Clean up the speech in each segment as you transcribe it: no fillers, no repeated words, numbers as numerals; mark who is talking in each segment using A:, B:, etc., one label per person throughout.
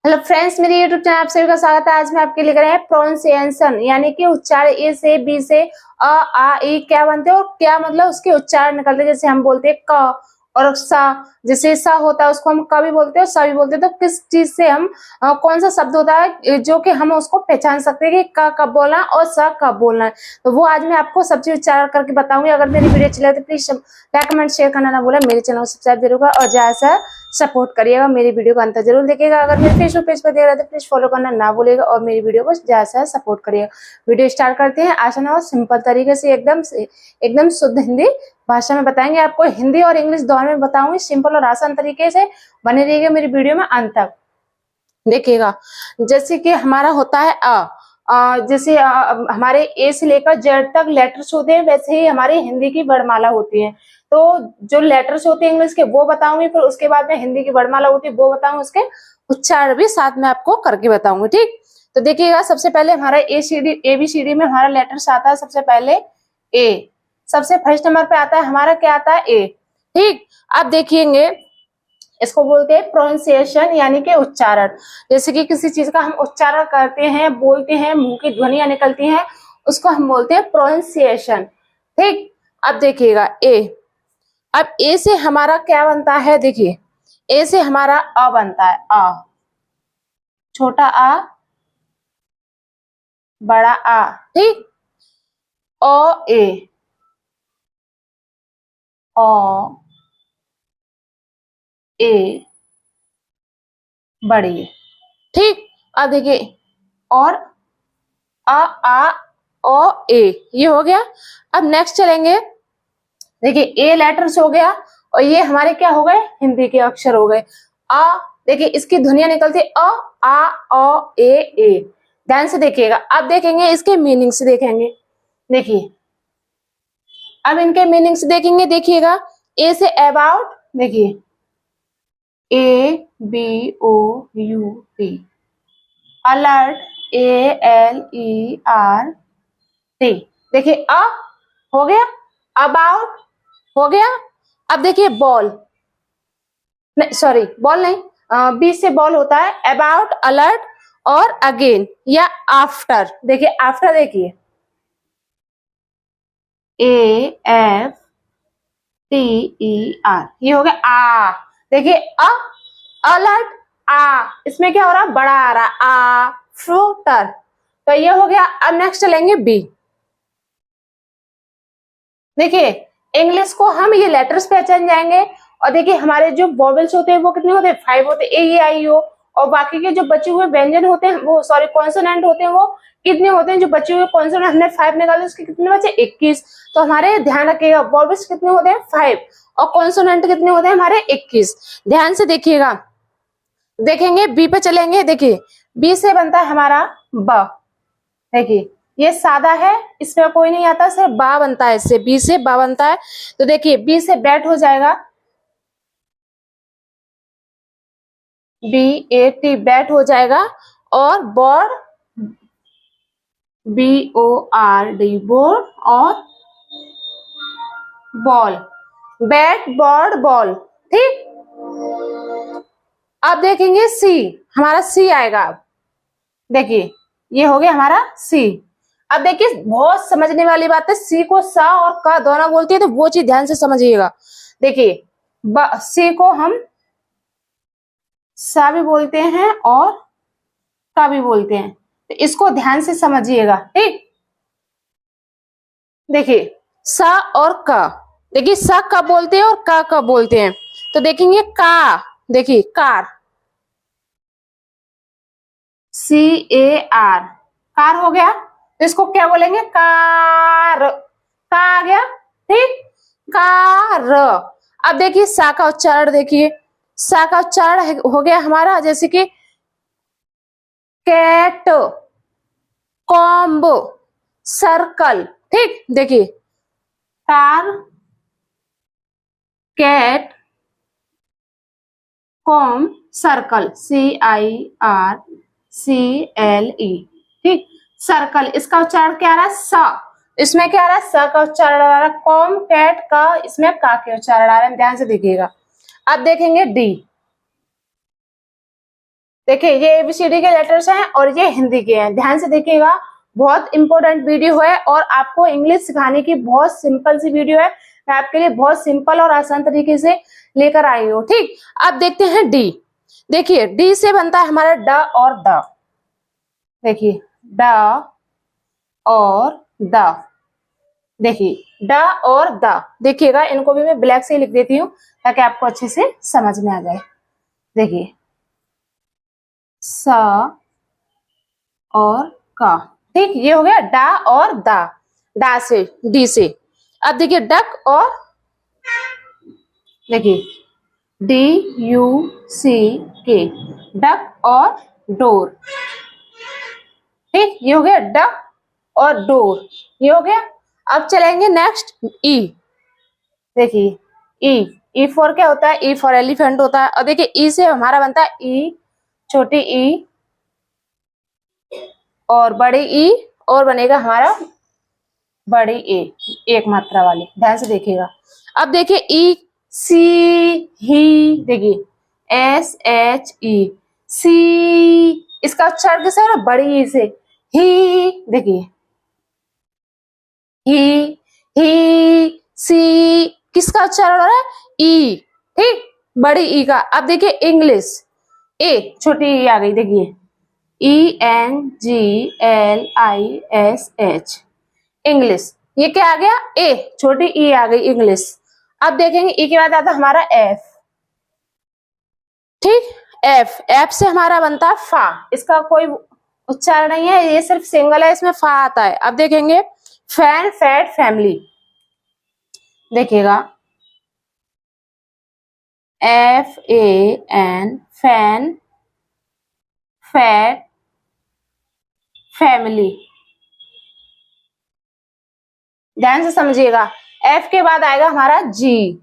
A: Hello friends, मेरे YouTube channel आप सभी का स्वागत है। आज मैं आपके लिए रहे हैं प्रोनाउंसिएशन यानी कि उच्चारण। ए से बी से आ ई क्या बनते हैं और क्या मतलब उसके उच्चारण निकलते हैं। जैसे हम बोलते हैं क और सा, जैसे सा होता है उसको हम क भी बोलते हैं और सा भी बोलते हैं। तो किस चीज से हम कौन सा शब्द होता है जो कि हम उसको पहचान सकते हैं कि क कब बोलना है और सा कब बोलना है। तो वो आज मैं आपको सब चीज उच्चारण करके बताऊंगी। अगर मेरी वीडियो अच्छी लगे तो प्लीज लाइक कमेंट शेयर करना ना भूलें। मेरे चैनल को सब्सक्राइब जरूर करें और ज्यादा से सपोर्ट करिएगा। मेरी वीडियो को अंत तक जरूर देखिएगा। अगर मेरे फेसबुक पेज पर देख रहे हैं तो प्लीज फॉलो करना ना भूलिएगा और मेरी वीडियो को ज्यादा से सपोर्ट करिएगा। वीडियो स्टार्ट करते हैं। आसान और सिंपल तरीके से एकदम शुद्ध हिंदी भाषा में बताएंगे। आपको हिंदी और इंग्लिश दोनों में बताऊंगी। सिंपल और आसान तरीके से बने रहिएगा मेरी वीडियो में अंत तक देखिएगा। जैसे कि हमारा होता है जैसे हमारे ए से लेकर जेड तक लेटर्स होते हैं, वैसे ही हमारी हिंदी की वर्णमाला होती है। तो जो लेटर्स होते हैं इंग्लिश के वो बताऊंगी, फिर उसके बाद में हिंदी की वर्णमाला होती है वो बताऊंगी, उसके उच्चारण भी साथ में आपको करके बताऊंगी। ठीक, तो देखिएगा सबसे पहले हमारा ABCD में हमारा लेटर्स आता है। सबसे पहले ए, सबसे फर्स्ट नंबर पे आता है हमारा क्या आता है ए। ठीक, अब देखिएंगे इसको बोलते हैं प्रोनाउंसिएशन यानी कि उच्चारण। जैसे कि किसी चीज का हम उच्चारण करते हैं, बोलते हैं, मुंह की ध्वनियां निकलती हैं, उसको हम बोलते हैं प्रोनाउंसिएशन। ठीक, अब देखिएगा ए। अब ए से हमारा क्या बनता है, देखिए ए से हमारा अ बनता है। अ, छोटा आ, बड़ा आ। ठीक, ओ ए, ओ ए, बड़ी। ठीक, अब देखिए और आ ओ ए, ये हो गया। अब नेक्स्ट चलेंगे। देखिए ए लेटर्स हो गया और ये हमारे क्या हो गए, हिंदी के अक्षर हो गए। आ, देखिए इसकी ध्वनियां निकलती अ आ ओ ए। ध्यान से देखिएगा। अब देखेंगे इसके मीनिंग से देखेंगे। देखिए अब इनके मीनिंग से देखेंगे। देखिएगा ए से अबाउट, देखिए ABOUT, अलर्ट ALERT। देखिए अ हो गया, अबाउट हो गया। अब देखिए बॉल, नहीं सॉरी बॉल नहीं, बी से बॉल होता है। अबाउट, अलर्ट और अगेन या आफ्टर। देखिए आफ्टर, देखिए AFTER, ये हो गया आ। देखिए अलर्ट आ, इसमें क्या हो रहा है, बड़ा आ रहा आ फ्रूटर। तो ये हो गया। अब नेक्स्ट चलेंगे बी। देखिए इंग्लिश को हम ये लेटर्स पहचान जाएंगे और देखिए हमारे जो वोवेल्स होते हैं वो कितने होते हैं, 5 होते हैं। A E I O। और बाकी के जो बचे हुए व्यंजन होते हैं वो सॉरी कॉन्सोनेंट होते हैं वो कितने होते हैं, जो बचे हुए कॉन्सोनेंट हमने 5 निकाले उसके कितने बचे, 21। तो हमारे ध्यान रखिएगा वोवेल्स कितने होते हैं 5 और कॉन्सोनेंट कितने होते हैं हमारे 21। ध्यान से देखिएगा। देखेंगे बी पे चलेंगे। देखिए बी से बनता है हमारा ब। देखिए ये सादा है, इसमें कोई नहीं आता, सिर्फ बा बनता है। इससे बी से बा बनता है। तो देखिए बी से बैट हो जाएगा, BAT बैट हो जाएगा। और बोर्ड BORD बोर्ड और बॉल, बैट बोर्ड बॉल। ठीक, अब देखेंगे सी, हमारा सी आएगा। देखिए ये हो गया हमारा सी। अब देखिए बहुत समझने वाली बात है, सी को सा और का दोनों बोलती है, तो वो चीज ध्यान से समझिएगा। देखिए सी को हम सा भी बोलते हैं और का भी बोलते हैं, तो इसको ध्यान से समझिएगा। ठीक, देखिए सा और का, देखिए सा कब बोलते हैं और का कब बोलते हैं। तो देखेंगे का, देखिए कार, CAR, कार हो गया। तो इसको क्या बोलेंगे, कार, का आ गया। ठीक, कार। अब देखिए सा का उच्चारण, देखिए सा का उच्चारण हो गया हमारा जैसे कि कैट, कॉम्ब, सर्कल। ठीक, देखिए car, cat, comb, circle, CIRCLE। ठीक, सर्कल, इसका उच्चारण क्या आ रहा है, सा। इसमें क्या आ रहा है, सा का उच्चारण आ रहा है। कॉम्ब, कैट का, इसमें का के उच्चारण आ रहा है। ध्यान से देखिएगा। अब देखेंगे डी। देखिए ये एबीसीडी के लेटर्स हैं और ये हिंदी के हैं, ध्यान से देखिएगा। बहुत इंपॉर्टेंट वीडियो है और आपको इंग्लिश सिखाने की बहुत सिंपल सी वीडियो है। मैं आपके लिए बहुत सिंपल और आसान तरीके से लेकर आई हूँ, ठीक। अब देखते हैं डी। देखिए डी से बनता है हमारा ड और द। देखिए ड और द, देखिए ड और द। देखिएगा इनको भी मैं ब्लैक से लिख देती हूँ ताकि आपको अच्छे से समझ में आ जाए। देखिए स और का, ठीक, ये हो गया डा और दा, डा से डी से। अब देखिए डक और, देखिए डी यू सी के, डक और डोर, ठीक, ये हो गया डक और डोर, ये हो गया। अब चलेंगे नेक्स्ट ई। देखिए ई फॉर क्या होता है, ई फॉर एलिफेंट होता है। और देखिए ई से हमारा बनता है ई, छोटी ई और बड़ी ई, और बनेगा हमारा बड़ी ए, एक मात्रा वाली, ध्यान से देखिएगा। अब देखिए ई सी ही, देखिए एस एच ई सी, इसका उच्चारण कैसे है, बड़ी ई से ही, देखिए ही सी, किसका उच्चारण हो रहा है, ई, ठीक, बड़ी ई का। अब देखिए इंग्लिश, ए छोटी ई आ गई, देखिए ENGLISH, इंग्लिश, ये क्या आ गया, ए छोटी ई आ गई, इंग्लिश। अब देखेंगे ई के बाद आता हमारा एफ, ठीक, एफ, एफ से हमारा बनता है फा, इसका कोई उच्चारण नहीं है, ये सिर्फ सिंगल है, इसमें फा आता है। अब देखेंगे फैन फैट फैमिली, देखिएगा FAN, फैन फैट फैमिली, ध्यान से समझिएगा। एफ के बाद आएगा हमारा जी,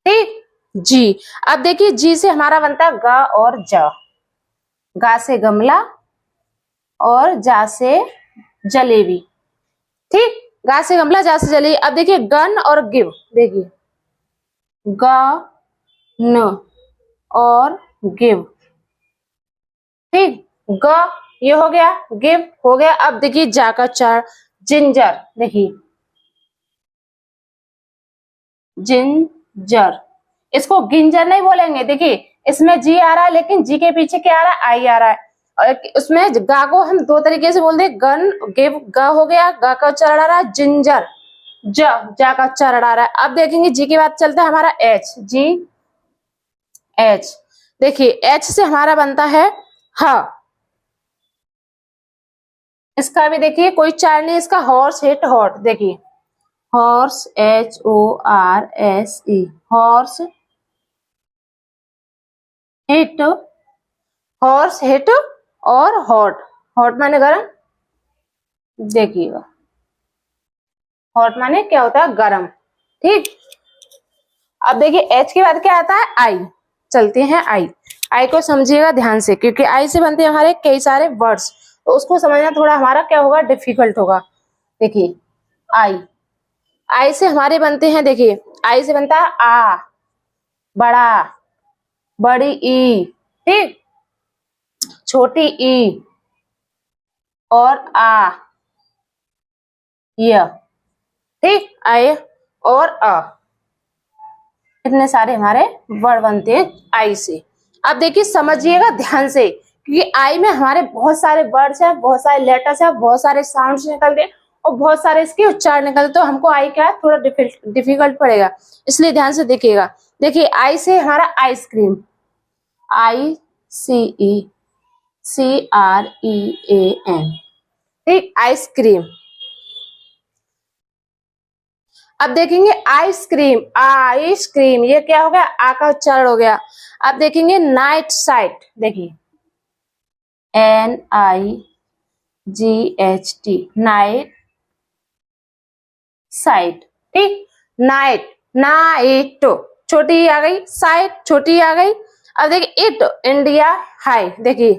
A: ठीक, जी। अब देखिए जी से हमारा बनता है ग और ज, गा से गमला और जा से जलेबी, ठीक, गा से गमला जा से जलेबी। अब देखिए गन और गिव, देखिए ग न और गिव, ठीक, ग ये हो गया, गिव हो गया। अब देखिए जा का उच्चारण जिंजर, देखिए जिंजर, इसको गिंजर नहीं बोलेंगे, देखिए इसमें जी आ रहा है लेकिन जी के पीछे क्या आ रहा है, आई आ रहा है। और उसमें गा को हम दो तरीके से बोलते हैं, गन गिव ग हो गया, गा का उच्चारण आ रहा है, जिंजर जा का उच्चारण आ रहा है। अब देखेंगे जी के बाद चलता है हमारा एच, जी एच, देखिए एच से हमारा बनता है ह, इसका भी देखिए कोई उच्चारण नहीं, इसका हॉर्स हिट हॉट, देखिए horse HORSE, horse hit, horse hit और हॉट, हॉट माने गरम, देखिएगा हॉट माने क्या होता है, गरम, ठीक। अब देखिए एच के बाद क्या आता है, आई, चलते हैं आई। आई को समझिएगा ध्यान से, क्योंकि आई से बनते हैं हमारे कई सारे वर्ड्स, तो उसको समझना थोड़ा हमारा क्या होगा, डिफिकल्ट होगा। देखिए आई, आई से हमारे बनते हैं, देखिए आई से बनता है आ, बड़ा, बड़ी ई, ठीक, छोटी ई और आ, य, ठीक, आय और अ, इतने सारे हमारे वर्ड बनते हैं आई से। अब देखिए समझिएगा ध्यान से, क्योंकि आई में हमारे बहुत सारे वर्ड्स हैं, बहुत सारे लेटर्स हैं, बहुत सारे साउंड्स निकलते हैं और बहुत सारे इसके उच्चारण निकलते, तो हमको आई क्या है थोड़ा डिफिकल्ट पड़ेगा, इसलिए ध्यान से देखिएगा। देखिए आई से हमारा आइसक्रीम, ICECREAM, ठीक, आइसक्रीम। अब देखेंगे आइसक्रीम, आइसक्रीम, ये क्या हो गया, आ का उच्चारण हो गया। अब देखेंगे नाइट साइट, देखिए NIGHT, नाइट साइट, ठीक, नाइट, नाइट छोटी आ गई, साइट छोटी आ गई। अब देखिए इट, इंडिया हाई, देखिए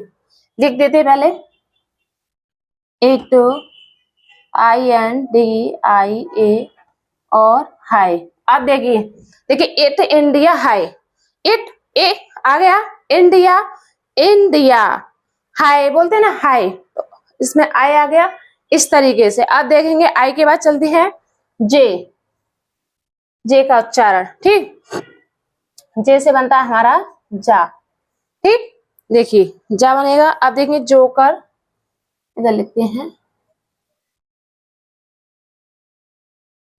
A: लिख देते पहले, इट INDIA और हाई। अब देखिए इट इंडिया हाई, इट ए आ गया, इंडिया इंडिया। हाय बोलते हैं ना, हाय, तो इसमें आई आ गया इस तरीके से। अब देखेंगे आई के बाद चलती है जे, जे का उच्चारण। ठीक, जे से बनता है हमारा जा। ठीक, देखिए जा बनेगा। अब देखेंगे जोकर, इधर लिखते हैं।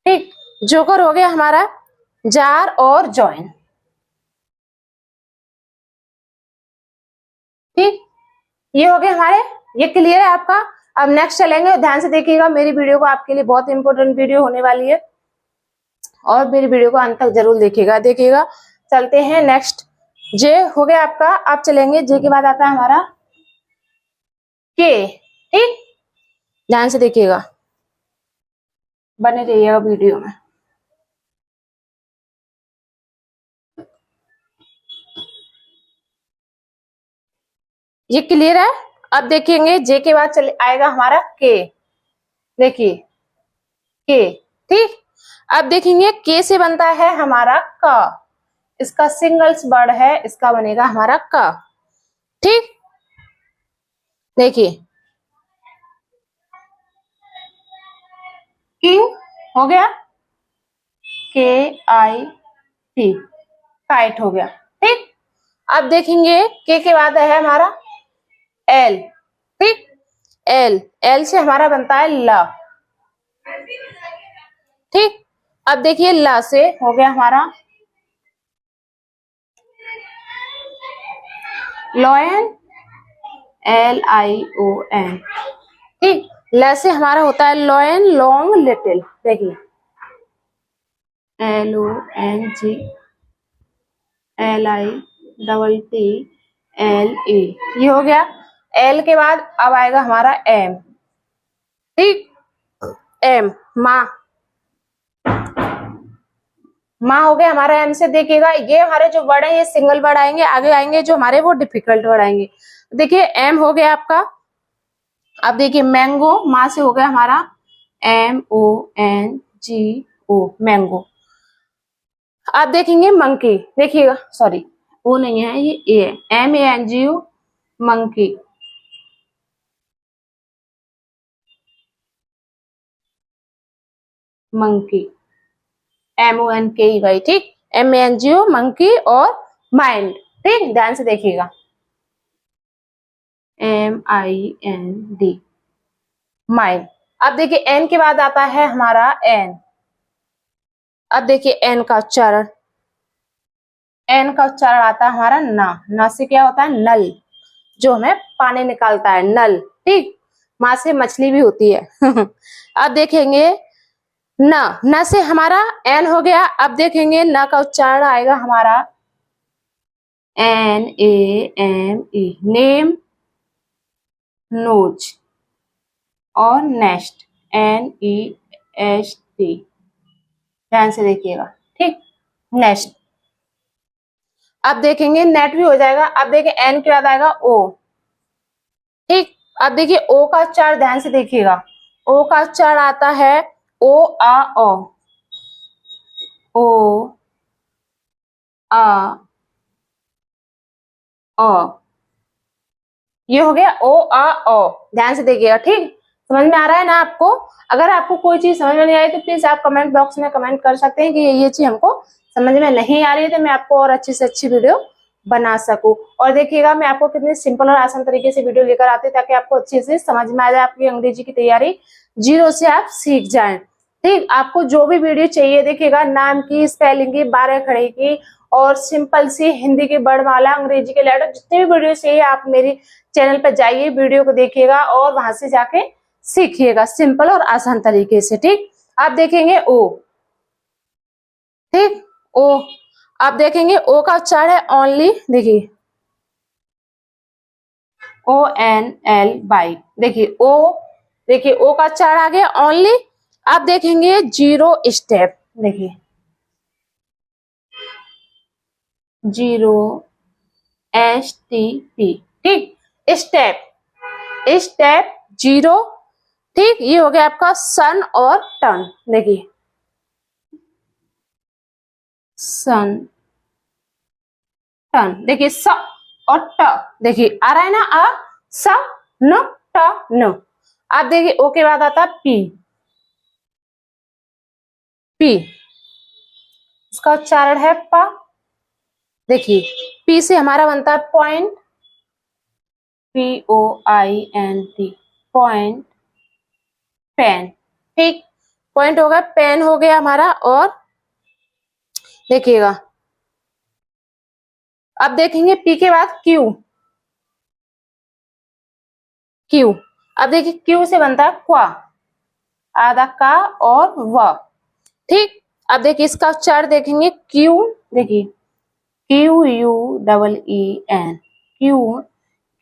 A: ठीक, जोकर हो गया हमारा जार और जॉइन। ठीक, ये हो गए हमारे, ये क्लियर है आपका। अब नेक्स्ट चलेंगे, ध्यान से देखिएगा मेरी वीडियो को, आपके लिए बहुत इंपॉर्टेंट वीडियो होने वाली है और मेरी वीडियो को अंत तक जरूर देखिएगा। चलते हैं नेक्स्ट। जे हो गया आपका। अब चलेंगे जे के बाद आता है हमारा के। ठीक, ध्यान से देखिएगा, बने रहिएगा वीडियो में। ये क्लियर है। अब देखेंगे जे के बाद चले आएगा हमारा के। देखिए के। ठीक, अब देखेंगे के से बनता है हमारा का। इसका सिंगल्स वर्ड है, इसका बनेगा हमारा का। ठीक, देखिए किंग हो गया, के आई टी, काइट हो गया। ठीक, अब देखेंगे के बाद है हमारा एल। ठीक, एल, एल से हमारा बनता है ला। ठीक, अब देखिए ला से हो गया हमारा lion, L I O N. ठीक, ल से हमारा होता है लॉयन, लॉन्ग, लिटिल। देखिए L O N G, L I double T L A, ये हो गया। एल के बाद अब आएगा हमारा एम। ठीक, एम माँ, माँ हो गया हमारा एम से। देखिएगा ये हमारे जो वर्ड है ये सिंगल वर्ड आएंगे, आगे आएंगे जो हमारे वो डिफिकल्ट वर्ड आएंगे। देखिए एम हो गया आपका। अब देखिए मैंगो, माँ से हो गया हमारा एम ओ एन जी ओ, मैंगो। आप देखेंगे मंकी, देखिएगा, सॉरी वो नहीं है, ये ए है, M A N G U, monkey. Monkey, M O N K E Y. ठीक, M A N G O, monkey. और माइंड। ठीक, ध्यान से देखिएगा, M I N D, mind. अब देखिए एन के बाद आता है हमारा एन। अब देखिए एन का उच्चारण, एन का उच्चारण आता है हमारा ना। ना से क्या होता है नल, जो हमें पानी निकालता है, नल। ठीक, माँ से मछली भी होती है। अब देखेंगे न से हमारा एन हो गया। अब देखेंगे न का उच्चारण आएगा हमारा N A M E, name, nose. और nest, N E S T, ध्यान से देखिएगा। ठीक, नेस्ट। अब देखेंगे नेट भी हो जाएगा। अब देखिए एन के बाद आएगा ओ। ठीक, अब देखिए ओ का उच्चारण ध्यान से देखिएगा। ओ का उच्चारण आता है ओ आ ओ, ओ आ ओ, ये हो गया ओ आ ओ। ध्यान से देखिएगा। ठीक, समझ में आ रहा है ना आपको? अगर आपको कोई चीज समझ में नहीं आई तो प्लीज आप कमेंट बॉक्स में कमेंट कर सकते हैं कि ये चीज हमको समझ में नहीं आ रही है, तो मैं आपको और अच्छी से अच्छी वीडियो बना सकूं। और देखिएगा मैं आपको कितने सिंपल और आसान तरीके से वीडियो लेकर आती हूँ ताकि आपको अच्छे से समझ में आ जाए, आपकी अंग्रेजी की तैयारी जीरो से आप सीख जाएं। ठीक, आपको जो भी वीडियो चाहिए देखिएगा, नाम की, स्पेलिंग की, 12 खड़े की और सिंपल सी हिंदी की वर्णमाला, अंग्रेजी के लेटर, जितने भी वीडियो चाहिए आप मेरी चैनल पर जाइए, वीडियो को देखिएगा और वहां से जाके सीखिएगा सिंपल और आसान तरीके से। ठीक, आप देखेंगे ओ। ठीक, ओ। आप देखेंगे ओ का उच्चारण है ओनली। देखिए ओ एन एल वाई। देखिए ओ, देखिए ओ का उच्चारण आ गया ओनली। आप देखेंगे जीरो स्टेप। देखिए जीरो एस टी पी। ठीक, स्टेप, स्टेप जीरो। ठीक, ये हो गया आपका सन और टर्न। देखिए सन, टर्न। देखिए स, और ट, देखिए आ रहा है ना, अ स न ट न। अब देखिए ओ के बाद आता है पी, पी इसका उच्चारण है प। देखिए पी से हमारा बनता है पॉइंट, POINT, पॉइंट, पेन। ठीक, पॉइंट हो गया, पेन हो गया हमारा। और देखिएगा अब देखेंगे पी के बाद क्यू, क्यू। अब देखिए क्यू से बनता है क्वा, आधा का और व। ठीक, अब देखिए इसका उच्चारण देखेंगे क्यू, देखिए QUEEN, क्यू,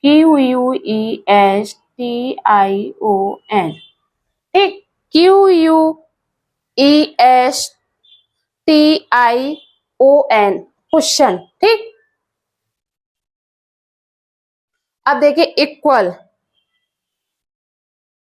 A: QUESTION। ठीक, QUESTION, क्वेश्चन। ठीक, अब देखिए इक्वल,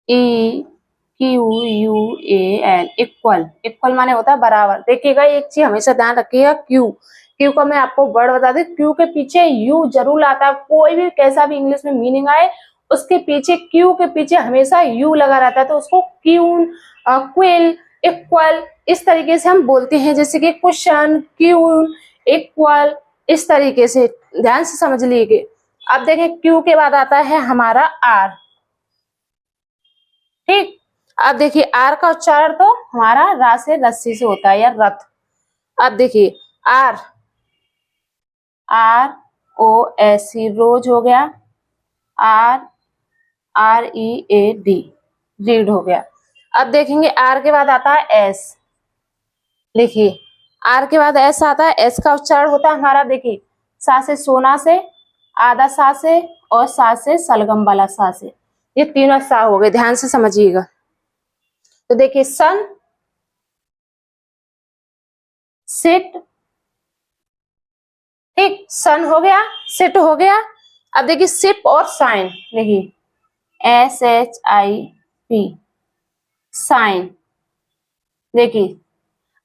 A: EQUAN, इक्वल, इक्वल माने होता है बराबर। देखिएगा एक चीज हमेशा ध्यान रखिएगा, क्यू, क्यू का मैं आपको वर्ड बता दूं, क्यू के पीछे यू जरूर आता है। कोई भी कैसा भी इंग्लिश में मीनिंग आए, उसके पीछे क्यू के पीछे हमेशा यू लगा रहता है, तो उसको क्यून, क्विल, इक्वल इस तरीके से हम बोलते हैं। जैसे कि क्वेश्चन, क्यून, इक्वल, इस तरीके से ध्यान से समझ लीजिए। अब देखें क्यू के बाद आता है हमारा आर। ठीक, अब देखिए आर का उच्चारण तो हमारा रा से रस्सी से होता है या रथ। अब देखिए आर, ROSE, रोज हो गया, RREAD, रीड हो गया। अब देखेंगे आर के बाद आता है एस। देखिए आर के बाद एस आता है, एस का उच्चारण होता है हमारा, देखिए सा से सोना से, आधा सा से और सा से सलगम वाला सा से, ये तीनों सा हो गए, ध्यान से समझिएगा। तो देखिए सन, सिट, ठीक, सन हो गया, सिट हो गया। अब देखिए सिप और साइन, देखिए SHIP, साइन। देखिए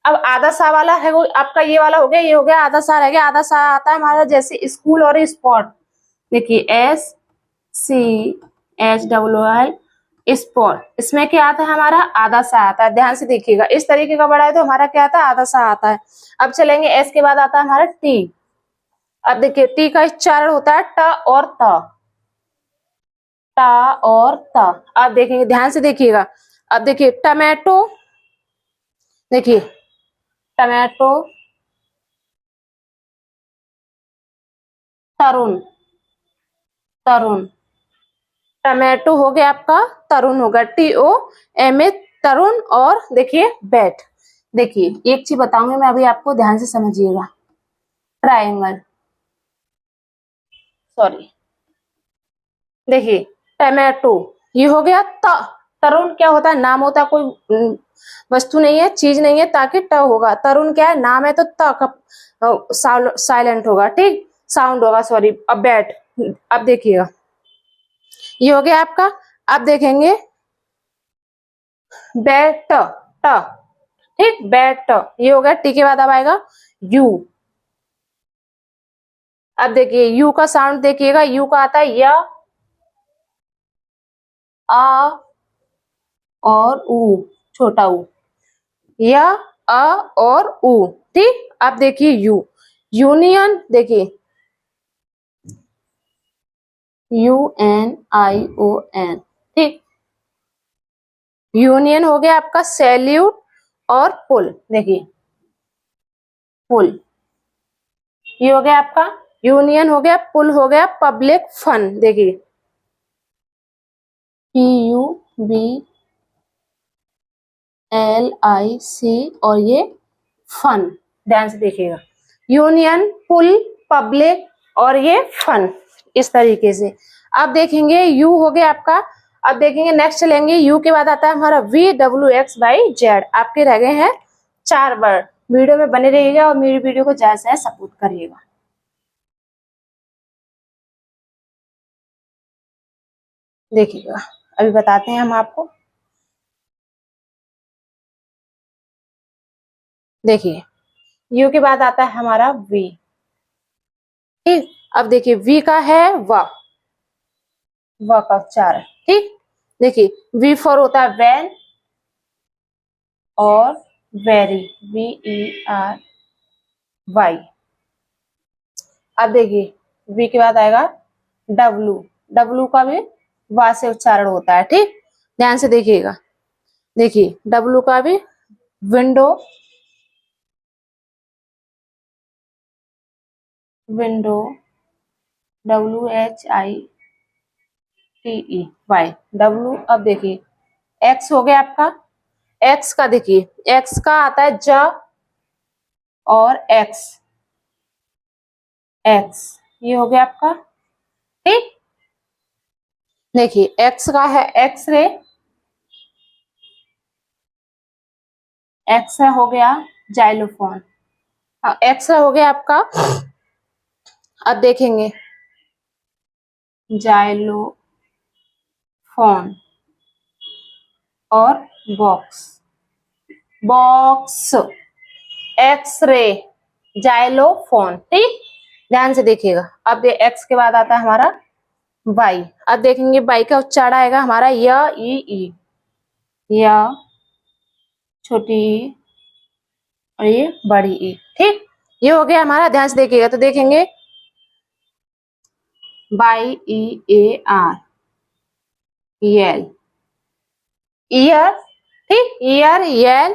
A: अब आधा सा वाला है वो आपका, ये वाला हो गया, ये हो गया, आधा सा रह गया। आधा सा आता है हमारा जैसे स्कूल और स्पॉट, देखिए SCHOOL, स्पॉट, इसमें क्या आता है हमारा, आधा सा आता है। ध्यान से देखिएगा, इस तरीके का बड़ा है तो हमारा क्या आता है, आधा सा आता है। अब चलेंगे एस के बाद आता है हमारा टी। अब देखिए टी का उच्चारण होता है ट और त, ट और त। अब देखेंगे, ध्यान से देखिएगा। अब देखिए टमाटो, देखिए टमाटो, तरुण, तरुण, टमाटो हो गया आपका, तरुण होगा, TOMA, तरुण। और देखिए बैट। देखिए एक चीज बताऊंगी मैं अभी आपको, ध्यान से समझिएगा। ट्रायंगल, सॉरी, देखिए टमाटो, ये हो गया त। तरुण क्या होता है, नाम होता है, कोई वस्तु नहीं है, चीज नहीं है, ताकि ट होगा। तरुण क्या है, नाम है, तो त का साइलेंट होगा, ठीक, साउंड होगा, सॉरी। अब बैट, अब देखिएगा ये हो गया आपका। अब देखेंगे बैट, ट, ठीक, बैट, ये हो गया। टी के बाद अब आएगा यू। अब देखिए यू का साउंड देखिएगा, यू का आता है य, आ और ऊ, छोटा ऊ, य, अ और ऊ। ठीक, अब देखिए यू, यूनियन, देखिए UNION, ठीक, यूनियन हो गया आपका। सैल्यूट और पुल, देखिए पुल, ये हो गया आपका यूनियन हो गया, पुल हो गया। पब्लिक फन, देखिए PUBLIC और ये फन, ध्यान से देखिएगा। यूनियन, पुल, पब्लिक और ये फन, इस तरीके से। अब देखेंगे यू हो गया आपका। अब देखेंगे नेक्स्ट चलेंगे, यू के बाद आता है हमारा VWXYZ। आपके रह गए हैं 4 वर्ड। वीडियो में बने रहिएगा और मेरी वीडियो को ज्यादा से ज्यादा सपोर्ट करिएगा। देखिएगा अभी बताते हैं हम आपको। देखिए यू के बाद आता है हमारा वी, ठीक। अब देखिए वी का है व का उच्चारण। ठीक, देखिए वी फॉर होता है वैन और वेरी, VERY। अब देखिए वी के बाद आएगा डब्लू, डब्लू का भी वा से उच्चारण होता है। ठीक, ध्यान से देखिएगा, देखिए डब्लू का भी विंडो, विंडो WHITEY, डब्लू। अब देखिए एक्स हो गया आपका, एक्स का देखिए एक्स का आता है ज और एक्स, एक्स ये हो गया आपका। ठीक, देखिए एक्स का है एक्सरे, एक्स हो गया जाइलोफोन, एक्स हो गया आपका। अब देखेंगे जाइलोफोन और बॉक्स, बॉक्स, एक्सरे, जाइलोफोन। ठीक, ध्यान से देखिएगा। अब एक्स के बाद आता है हमारा वाई। अब देखेंगे वाई का उच्चारण आएगा हमारा ई, या छोटी ई और ये बड़ी ई। ठीक, ये हो गया हमारा, ध्यान से देखिएगा। तो देखेंगे YEAR, यल, ईयर। ठीक, ईयर, यल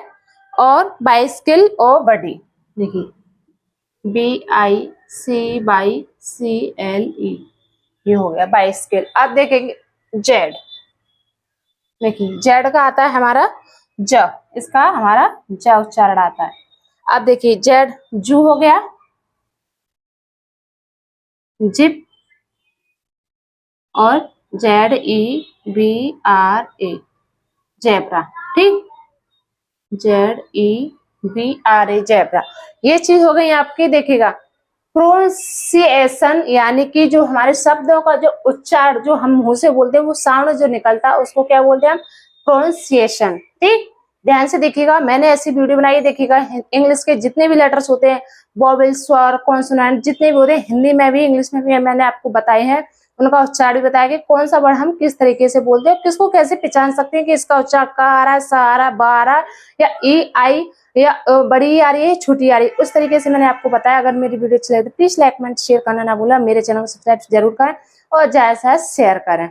A: और बाइसिकल और बडी। देखिए BICYCLE, ये हो गया बाइसिकल। अब देखेंगे जेड, देखिए जेड का आता है हमारा ज, इसका हमारा ज उच्चारण आता है। अब देखिए जेड जू हो गया, जिप और ZEBRA, जेब्रा। ठीक, ZEBRA, जेब्रा। ये चीज हो गई आपकी। देखिएगा प्रोनाउंसिएशन, यानी कि जो हमारे शब्दों का जो उच्चारण, जो हम मुंह से बोलते हैं वो साउंड जो निकलता है उसको क्या बोलते हैं हम, प्रोनाउंसिएशन। ठीक, ध्यान से देखिएगा, मैंने ऐसी वीडियो बनाई है। देखिएगा इंग्लिश के जितने भी लेटर्स होते हैं, वोवेल, स्वर, कॉन्सोनेंट, जितने भी होते हैं, हिंदी में भी इंग्लिश में भी मैंने आपको बताए हैं, उनका उच्चारण भी बताया कि कौन सा वर्ड हम किस तरीके से बोलते हैं, किसको कैसे पहचान सकते हैं कि इसका उच्चारण का आ रहा है, सा आ रहा है, बा आ रहा है, या ई आई या बड़ी आ रही है, छोटी आ रही है। उस तरीके से मैंने आपको बताया। अगर मेरी वीडियो अच्छी लगे तो प्लीज लाइक, कमेंट, शेयर करना ना भूलें। मेरे चैनल को सब्सक्राइब जरूर करें और ज्यादा से ज्यादा शेयर करें।